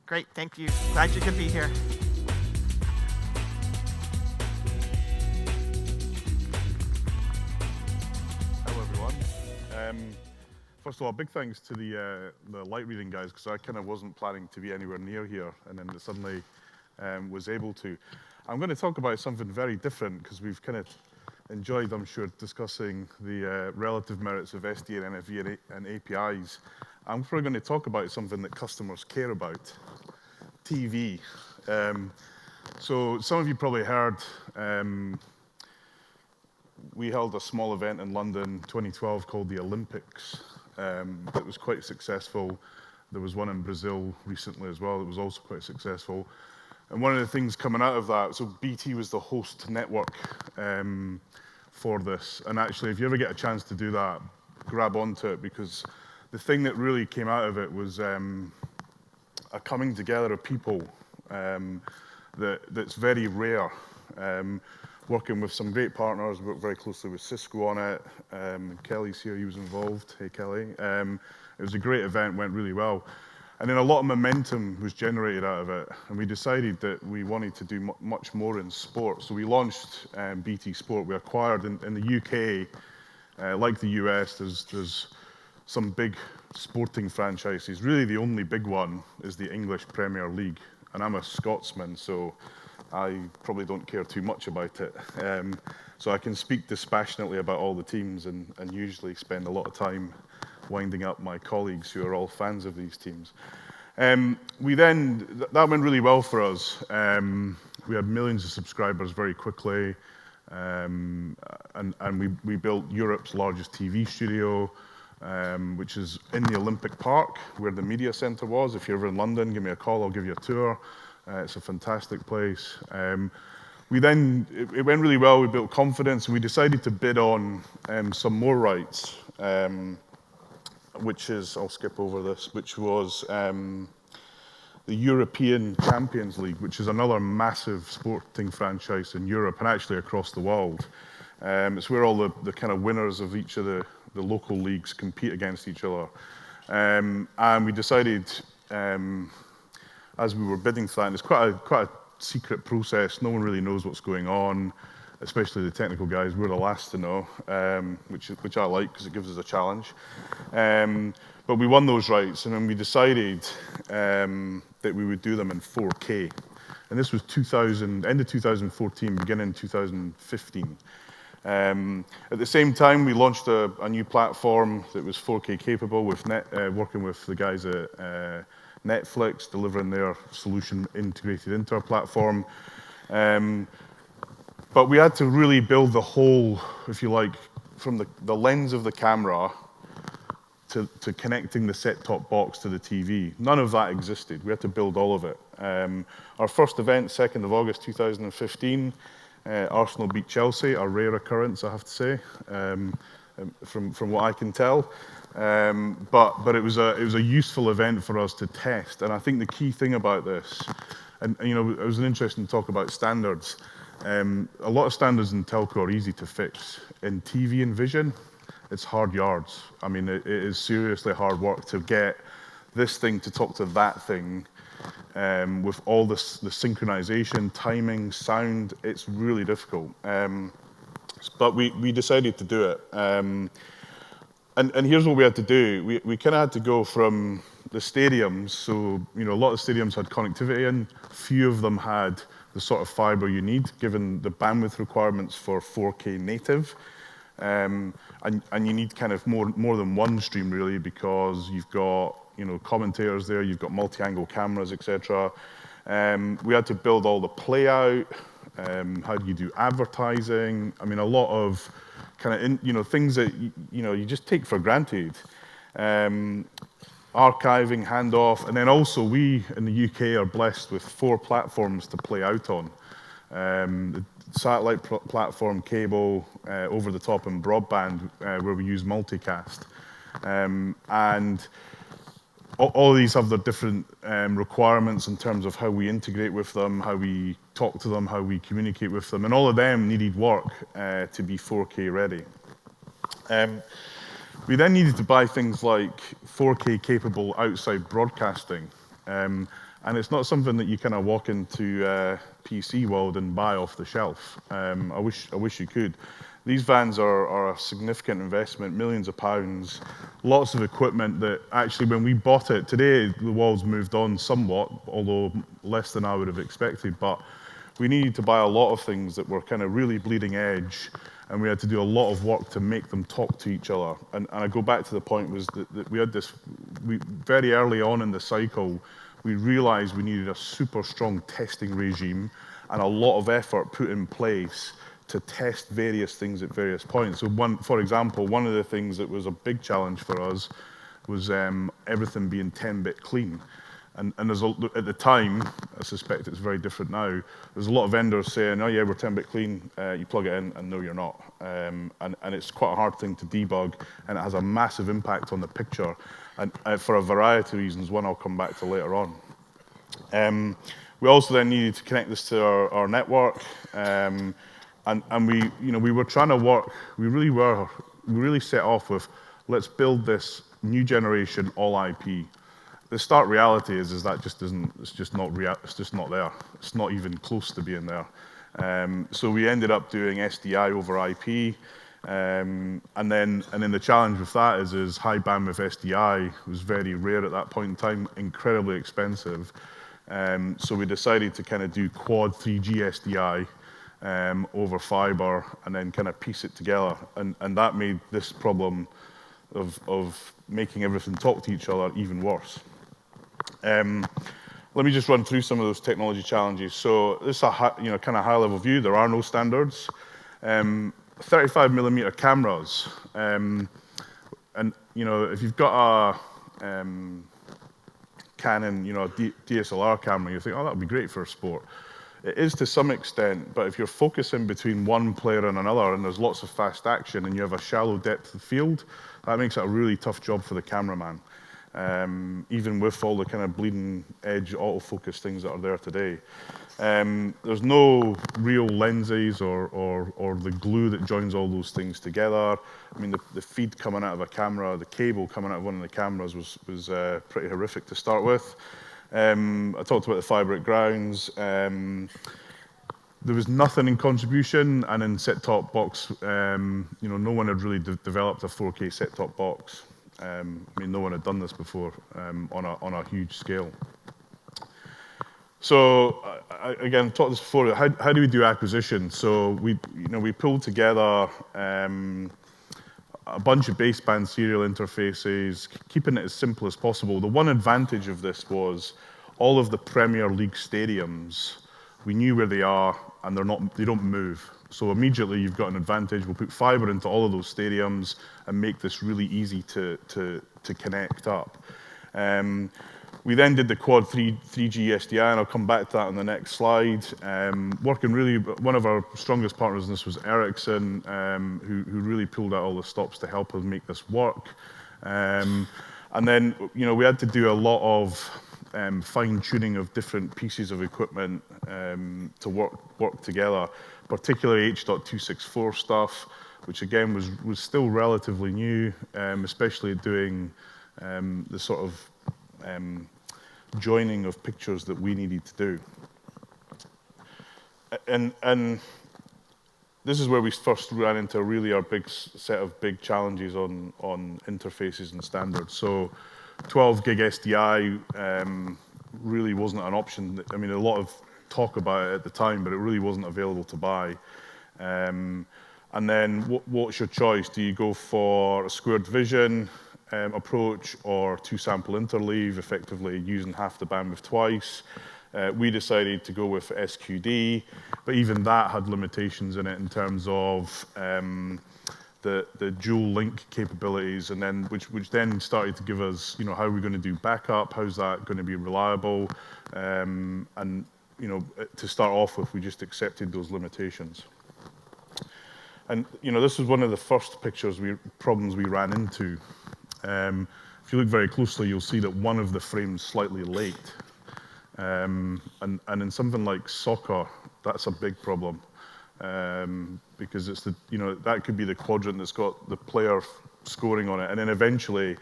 Great, thank you. Glad you could be here. Hello, everyone. First of all, big thanks to the light reading guys, because I kind of wasn't planning to be anywhere near here, and then suddenly was able to. I'm going to talk about something very different, because we've kind of enjoyed, I'm sure, discussing the relative merits of SD and NFV and APIs. I'm probably going to talk about something that customers care about, TV. So some of you probably heard we held a small event in London 2012 called the Olympics. That was quite successful. There was one in Brazil recently as well that was also quite successful. And one of the things coming out of that, so BT was the host network for this. And actually, if you ever get a chance to do that, grab onto it, because the thing that really came out of it was a coming together of people that's very rare. Working with some great partners, worked very closely with Cisco on it. Kelly's here, he was involved. Hey, Kelly. It was a great event, went really well. And then a lot of momentum was generated out of it. And we decided that we wanted to do much more in sport. So we launched BT Sport. We acquired in the UK, like the US, there's some big sporting franchises. Really the only big one is the English Premier League. And I'm a Scotsman, so I probably don't care too much about it. So I can speak dispassionately about all the teams and usually spend a lot of time winding up my colleagues who are all fans of these teams. That went really well for us. We had millions of subscribers very quickly. And we built Europe's largest TV studio, which is in the Olympic Park, where the media centre was. If you're ever in London, give me a call, I'll give you a tour. It's a fantastic place. It went really well, we built confidence, and we decided to bid on some more rights, which is, I'll skip over this, which was the European Champions League, which is another massive sporting franchise in Europe and actually across the world. It's where all the kind of winners of each of the local leagues compete against each other. And we decided, as we were bidding for that, and it's quite a secret process. No one really knows what's going on, especially the technical guys. We're the last to know, which I like because it gives us a challenge. But we won those rights, and then we decided that we would do them in 4K. And this was end of 2014, beginning 2015. At the same time, we launched a new platform that was 4K capable, working with the guys at Netflix, delivering their solution integrated into our platform. But we had to really build the whole, if you like, from the lens of the camera to connecting the set-top box to the TV. None of that existed. We had to build all of it. Our first event, 2nd of August 2015, Arsenal beat Chelsea, a rare occurrence, I have to say, from what I can tell. But it was a useful event for us to test. And I think the key thing about this, and it was an interesting talk about standards. A lot of standards in telco are easy to fix. In TV and vision, it's hard yards. I mean, it is seriously hard work to get this thing to talk to that thing. With all the synchronization, timing, sound, it's really difficult. But we decided to do it. And here's what we had to do. We kind of had to go from the stadiums. So, a lot of stadiums had connectivity, and few of them had the sort of fiber you need, given the bandwidth requirements for 4K native. And you need kind of more than one stream, really, because you've got commentators there, you've got multi-angle cameras, etc. We had to build all the play out. How do you do advertising? I mean, a lot of kind of things that you just take for granted. Archiving, handoff, and then also we in the UK are blessed with 4 platforms to play out on. The satellite platform, cable, over the top, and broadband, where we use multicast. And all of these have their different requirements in terms of how we integrate with them, how we talk to them, how we communicate with them, and all of them needed work to be 4K ready. We then needed to buy things like 4K capable outside broadcasting. And it's not something that you kind of walk into PC World and buy off the shelf. I wish you could. These vans are a significant investment, millions of pounds, lots of equipment that actually when we bought it, today the world's moved on somewhat, although less than I would have expected, but we needed to buy a lot of things that were kind of really bleeding edge, and we had to do a lot of work to make them talk to each other. And I go back to the point was that we had this, very early on in the cycle, we realized we needed a super strong testing regime and a lot of effort put in place to test various things at various points. So for example, one of the things that was a big challenge for us was everything being 10-bit clean. And at the time, I suspect it's very different now, there's a lot of vendors saying, oh yeah, we're 10-bit clean, you plug it in, and no, you're not. And it's quite a hard thing to debug, and it has a massive impact on the picture, and for a variety of reasons, one I'll come back to later on. We also then needed to connect this to our network, and we were trying to work, we really set off with, let's build this new generation all IP. The stark reality is that it's just not there. It's not even close to being there. So we ended up doing SDI over IP, and then the challenge with that is high bandwidth SDI was very rare at that point in time, incredibly expensive. So we decided to kind of do quad 3G SDI over fiber, and then kind of piece it together, and that made this problem of making everything talk to each other even worse. Let me just run through some of those technology challenges. So this is a kind of high-level view. There are no standards. 35mm cameras, and if you've got a Canon, DSLR camera, you think, oh, that would be great for a sport. It is to some extent, but if you're focusing between one player and another, and there's lots of fast action, and you have a shallow depth of field, that makes it a really tough job for the cameraman. Even with all the kind of bleeding edge autofocus things that are there today. There's no real lenses or the glue that joins all those things together. I mean, the feed coming out of a camera, the cable coming out of one of the cameras was pretty horrific to start with. I talked about the fiber at grounds. There was nothing in contribution, and in set-top box, no one had really developed a 4K set-top box. I mean, no one had done this before on a huge scale. So again, talked this before. How do we do acquisition? So we pulled together a bunch of baseband serial interfaces, keeping it as simple as possible. The one advantage of this was all of the Premier League stadiums. We knew where they are, and they don't move. So immediately you've got an advantage. We'll put fiber into all of those stadiums and make this really easy to connect up. We then did the quad 3G SDI, and I'll come back to that on the next slide. Working really, one of our strongest partners in this was Ericsson, who really pulled out all the stops to help us make this work. And then, we had to do a lot of fine-tuning of different pieces of equipment to work together, particularly H.264 stuff, which again was still relatively new, especially doing the sort of joining of pictures that we needed to do. And this is where we first ran into really our big set of big challenges on interfaces and standards. So 12 gig SDI really wasn't an option. I mean, a lot of talk about it at the time, but it really wasn't available to buy. And then what's your choice? Do you go for a squared division approach or two-sample interleave, effectively using half the bandwidth twice? We decided to go with SQD, but even that had limitations in it in terms of the dual link capabilities, and then which then started to give us, how are we going to do backup? How's that going to be reliable? And to start off with, we just accepted those limitations. And this was one of the first problems we ran into. If you look very closely, you'll see that one of the frames slightly late. And in something like soccer, that's a big problem. Because it's that could be the quadrant that's got the player scoring on it, and then eventually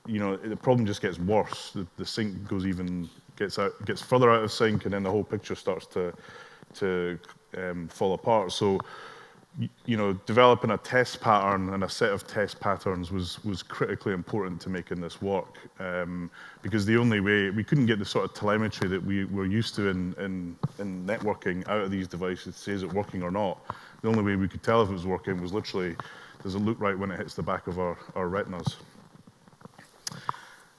the problem just gets worse. The sync gets further out of sync, and then the whole picture starts to fall apart. So, developing a test pattern and a set of test patterns was critically important to making this work, because the only way we couldn't get the sort of telemetry that we were used to in networking out of these devices to say is it working or not. The only way we could tell if it was working was literally, does it look right when it hits the back of our retinas?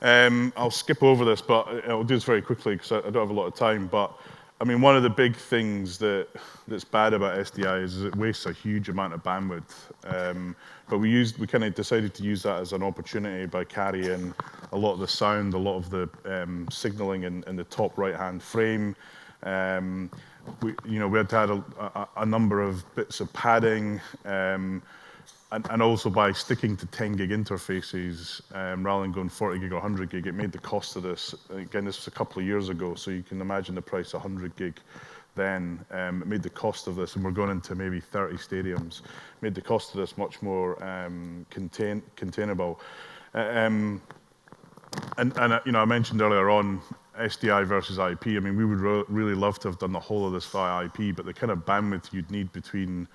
I'll skip over this, but I'll do this very quickly because I don't have a lot of time. But I mean, one of the big things that's bad about SDI is it wastes a huge amount of bandwidth. But we kind of decided to use that as an opportunity by carrying a lot of the sound, a lot of the signaling in the top right-hand frame. We had to add a number of bits of padding. And also by sticking to 10 gig interfaces rather than going 40 gig or 100 gig, it made the cost of this, again, this was a couple of years ago, so you can imagine the price of 100 gig then. It made the cost of this, and we're going into maybe 30 stadiums, made the cost of this much more containable. And I mentioned earlier on SDI versus IP. I mean, we would really love to have done the whole of this via IP, but the kind of bandwidth you'd need between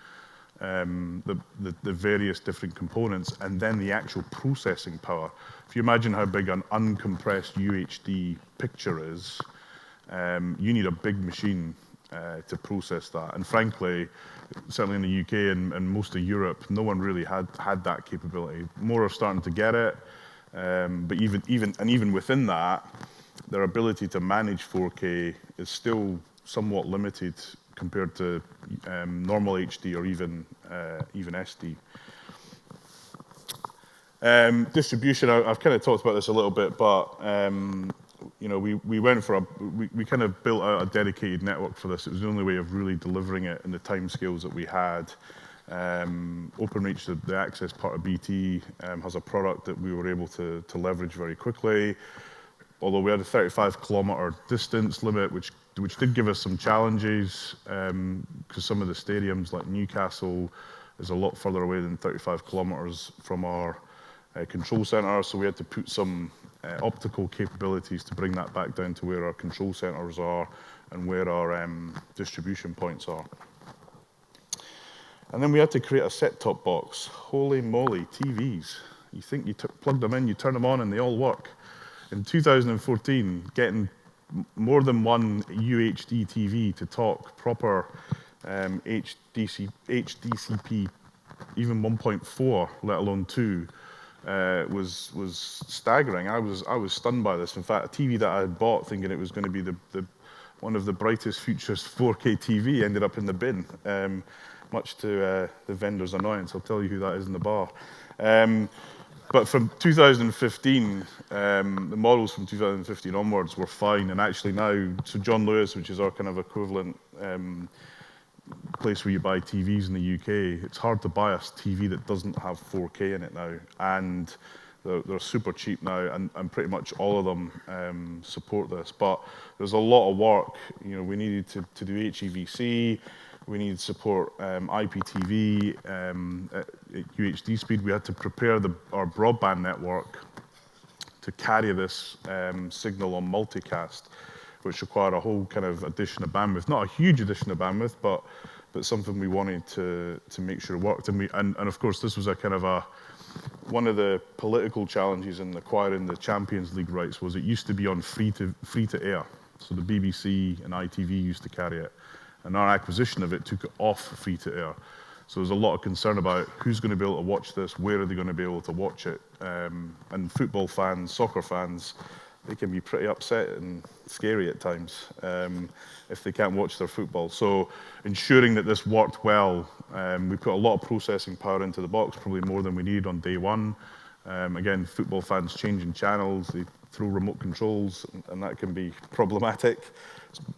the various different components, and then the actual processing power. If you imagine how big an uncompressed UHD picture is, you need a big machine to process that. And frankly, certainly in the UK and most of Europe, no one really had that capability. More are starting to get it, but even within that, their ability to manage 4K is still somewhat limited compared to normal HD or even SD. Distribution, I've kind of talked about this a little bit, but we kind of built out a dedicated network for this. It was the only way of really delivering it in the timescales that we had. OpenReach, the access part of BT, has a product that we were able to leverage very quickly. Although we had a 35-kilometer distance limit, which did give us some challenges, because some of the stadiums, like Newcastle, is a lot further away than 35 kilometers from our control center. So we had to put some optical capabilities to bring that back down to where our control centers are and where our distribution points are. And then we had to create a set-top box. Holy moly, TVs. You think you plug them in, you turn them on, and they all work. In 2014, getting more than one UHD TV to talk proper HDCP, even 1.4, let alone 2, was staggering. I was stunned by this. In fact, a TV that I had bought thinking it was going to be one of the brightest futures 4K TV ended up in the bin, much to the vendor's annoyance. I'll tell you who that is in the bar. But from 2015, the models from 2015 onwards were fine. And actually now, so John Lewis, which is our kind of equivalent place where you buy TVs in the UK, it's hard to buy a TV that doesn't have 4K in it now. And they're super cheap now, and pretty much all of them support this. But there's a lot of work. We needed to do HEVC. We needed support IPTV, UHD speed. We had to prepare our broadband network to carry this signal on multicast, which required a whole kind of addition of bandwidth. Not a huge addition of bandwidth, but something we wanted to make sure worked. And of course, this was a kind of one of the political challenges in acquiring the Champions League rights was it used to be on free to air. So the BBC and ITV used to carry it. And our acquisition of it took it off free to air. So there's a lot of concern about who's going to be able to watch this, where are they going to be able to watch it. And football fans, soccer fans, they can be pretty upset and scary at times if they can't watch their football. So ensuring that this worked well, we put a lot of processing power into the box, probably more than we needed on day one. Again, football fans changing channels, they throw remote controls, and that can be problematic.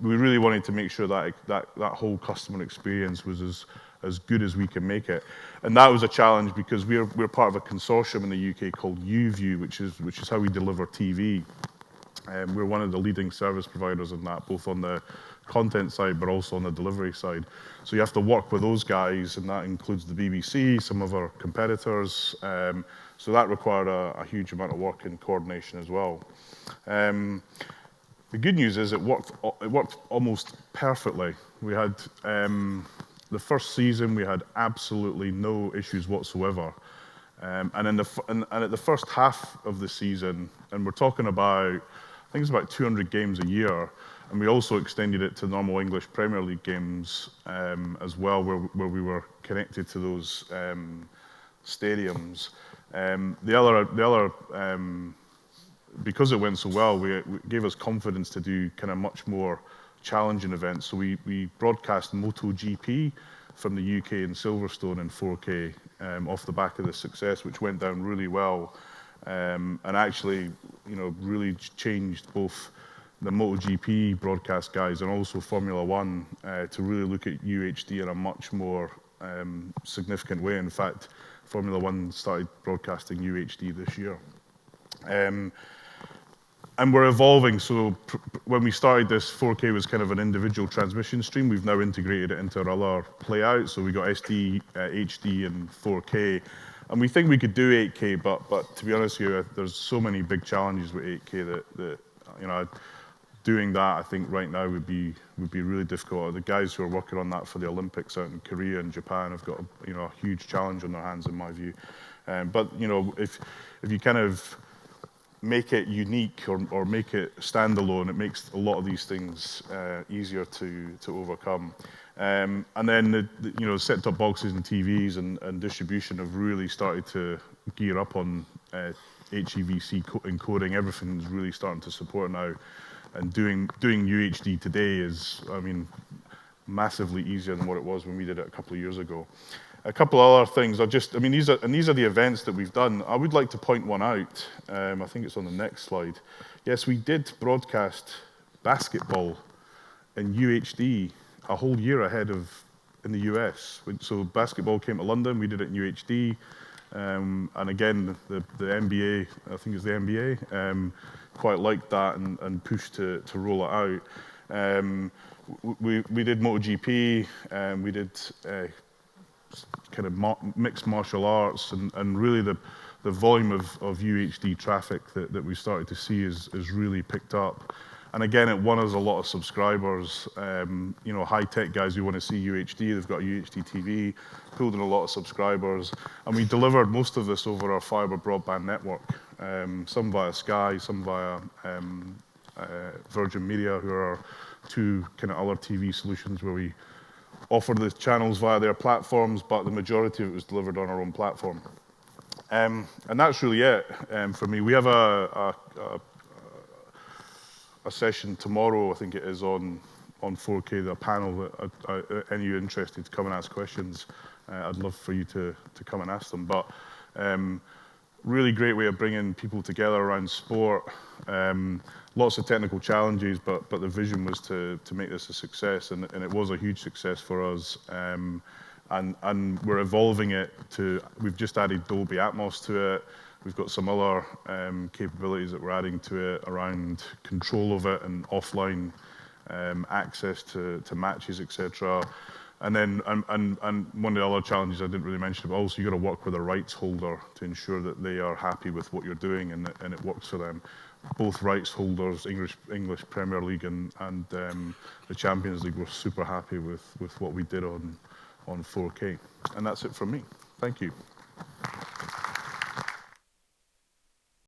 We really wanted to make sure that whole customer experience was as good as we can make it. And that was a challenge because we're part of a consortium in the UK called UView, which is how we deliver TV. We're one of the leading service providers in that, both on the content side, but also on the delivery side. So you have to work with those guys, and that includes the BBC, some of our competitors. So that required a huge amount of work and coordination as well. The good news is it worked almost perfectly. We had the first season, we had absolutely no issues whatsoever. And at the first half of the season, and we're talking about, I think it's about 200 games a year, and we also extended it to normal English Premier League games as well, where we were connected to those stadiums. Because it went so well, it gave us confidence to do kind of much more challenging events. So we broadcast MotoGP from the UK in Silverstone in 4K off the back of the success, which went down really well, and actually, really changed both the MotoGP broadcast guys and also Formula One to really look at UHD in a much more significant way. In fact, Formula One started broadcasting UHD this year. And we're evolving, so when we started this, 4K was kind of an individual transmission stream. We've now integrated it into our other playouts, so we got SD, HD, and 4K. And we think we could do 8K, but to be honest with you, there's so many big challenges with 8K that doing that, I think right now would be really difficult. The guys who are working on that for the Olympics out in Korea and Japan have got a huge challenge on their hands, in my view. But if you kind of make it unique or make it standalone, it makes a lot of these things easier to overcome. And then the set-top boxes and TVs and distribution have really started to gear up on HEVC encoding. Everything's really starting to support now, and doing UHD today is, massively easier than what it was when we did it a couple of years ago. A couple of other things. These are the events that we've done. I would like to point one out. I think it's on the next slide. Yes, we did broadcast basketball in UHD a whole year ahead of in the US. So basketball came to London. We did it in UHD. And again, the NBA, I think it's the NBA, quite liked that and pushed to roll it out. We did MotoGP. We did kind of mixed martial arts, and really the volume of UHD traffic that we started to see is really picked up. And again, it won us a lot of subscribers. High-tech guys who want to see UHD, they've got UHD TV, pulled in a lot of subscribers. And we delivered most of this over our fibre broadband network, some via Sky, some via Virgin Media, who are our two kind of other TV solutions where we offer the channels via their platforms, but the majority of it was delivered on our own platform. And that's really it for me. We have a session tomorrow, I think it is, on 4K, the panel that any of you interested to come and ask questions, I'd love for you to come and ask them. But really great way of bringing people together around sport. Lots of technical challenges, but the vision was to make this a success, and it was a huge success for us. And we're evolving it we've just added Dolby Atmos to it. We've got some other capabilities that we're adding to it around control of it and offline access to matches, etc. And then and one of the other challenges I didn't really mention, but also you got to work with a rights holder to ensure that they are happy with what you're doing and it works for them. Both rights holders, English Premier League and the Champions League, were super happy with what we did on 4K. And that's it from me. Thank you.